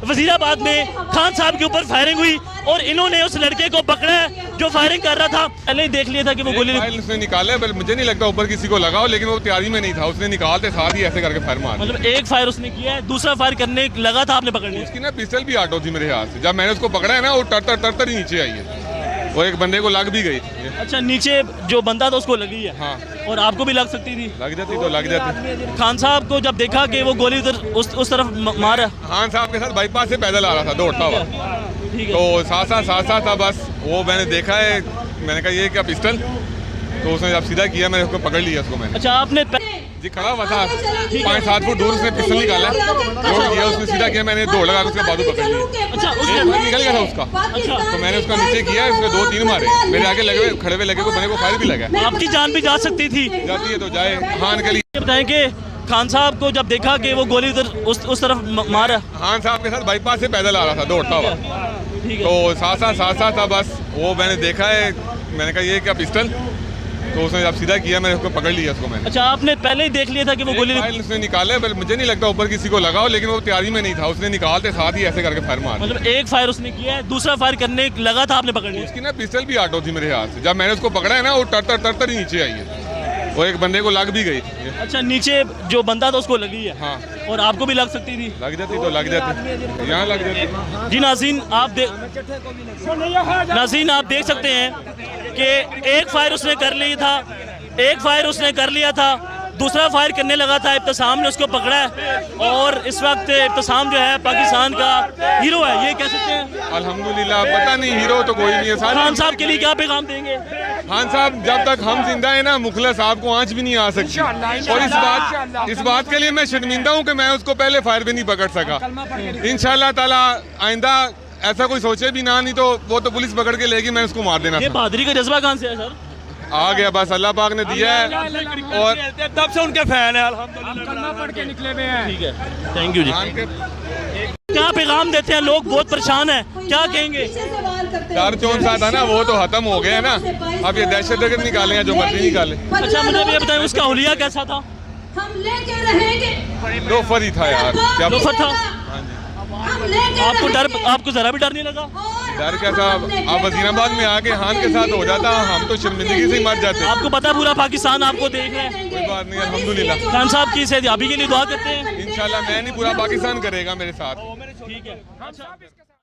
वजीराबाद में खान साहब के ऊपर फायरिंग हुई और इन्होंने उस लड़के को पकड़ा है जो फायरिंग कर रहा था। पहले ही देख लिया था कि वो गोली उसने निकाले, मुझे नहीं लगता ऊपर किसी को लगा हो, लेकिन वो तैयारी में नहीं था। उसने निकालते साथ ही ऐसे करके फायर मारा। मतलब एक फायर उसने किया है, दूसरा फायर करने लगा था, आपने पकड़ लिया। उसकी ना पिस्टल भी आटो थी मेरे हाथ से। जब मैंने उसको पकड़ा है ना, वो तर ही नीचे आई है। वो एक बंदे को लग भी गई। अच्छा, नीचे जो बंदा था उसको लगी है। हाँ, और आपको भी लग सकती थी। लग जाती तो लग जाती। खान साहब को जब देखा कि वो गोली उधर उस तरफ मारा, खान साहब के साथ बाईपास से पैदल आ रहा था दौड़ता हुआ, तो साथ था। बस वो मैंने देखा है, मैंने कहा ये क्या पिस्टल, तो उसने जब सीधा किया मैंने उसको पकड़ लिया उसको मैंने। अच्छा, आपने जी खड़ा हुआ था 5-7 फुट दूर, उसने पिस्टल निकाला, दौड़ किया, उसने सीधा किया, मैंने दौड़ लगा उसके बाजू पकड़ लिया। अच्छा, उसने निकल गया था उसका। अच्छा, तो मैंने उसका नीचे किया, उसने 2-3 मारे, मेरे आगे लगे हुए खड़े हुए लगे को बने को फायर भी लगा। आपकी जान भी जा सकती थी। जाती है तो जाए। खान के लिए बताएं कि खान साहब को जब देखा कि वो गोली उधर उस तरफ मारा, खान साहब के साथ बाईपास से पैदल आ रहा था दौड़ता हुआ, तो साथ था। बस वो मैंने देखा है, मैंने कहा ये क्या पिस्टल, तो उसने जब सीधा किया मैंने उसको पकड़ लिया उसको मैंने। अच्छा, आपने पहले ही देख लिया था कि वो गोली उसने निकाले, मुझे नहीं लगता ऊपर किसी को लगा हो, लेकिन वो तैयारी में नहीं था। उसने निकालते साथ ही ऐसे करके फायर मारा। मतलब एक फायर उसने किया है, दूसरा फायर करने लगा था, आपने पकड़ लिया। उसकी ना पिस्टल भी आटो थी मेरे हाथ से। जब मैंने उसको पकड़ा है ना, वो तर ही नीचे आई है। वो एक बंदे को लग भी गई। अच्छा, नीचे जो बंदा था उसको लगी है। हाँ, और आपको भी लग सकती थी। लग जाती तो लग जाती, यहाँ लग जाती। जी नाज़रीन, आप देख सकते हैं कि एक फायर उसने कर लिया था, दूसरा फायर करने लगा था। इब्तिसाम ने उसको पकड़ा है और इस वक्त इब्तिसाम जो है पाकिस्तान का हीरो है, ये कह सकते हैं। अल्हम्दुलिल्लाह। पता नहीं, हीरो तो कोई नहीं है। खान साहब के लिए क्या पैगाम देंगे? खान साहब जब तक हम जिंदा है ना, मुखलिस साहब को आंच भी नहीं आ सकती। और इस बात के लिए मैं शर्मिंदा हूँ कि मैं उसको पहले फायर भी नहीं पकड़ सका। इंशाअल्लाह ताला आइंदा ऐसा कोई सोचे भी ना, नहीं तो वो तो पुलिस पकड़ के लेगी, मैं उसको मार देना। ये बहादुरी का जज्बा कहाँ से है सर? आ गया, बस अल्लाह पाक ने दिया है और तब से उनके फैन है। अल्हम्दुलिल्लाह पढ़ के निकले हुए हैं। ठीक है, थैंक यू जी। क्या पैगाम देते हैं? लोग बहुत परेशान हैं, क्या कहेंगे? डर चौन सा था ना, वो तो खत्म हो गया ना। अब ये दहशतगर्द निकाले हैं, जो मर्जी निकाले। अच्छा, मुझे भी ये बताएं, उसका हुलिया कैसा था? लोफर ही था यार। क्या लोफर था? आपको जरा भी डर नहीं लगा? डर क्या था? आप वजीराबाद में आके खान के साथ हो जाता, हम तो शर्मिंदगी से ही मर जाते। आपको पता पूरा पाकिस्तान आपको देख रहा है। कोई बात नहीं, अल्हम्दुलिल्लाह। खान साहब की सेहतयाबी के लिए दुआ करते हैं। इंशाल्लाह मैं नहीं, पूरा पाकिस्तान करेगा मेरे साथ। ठीक है।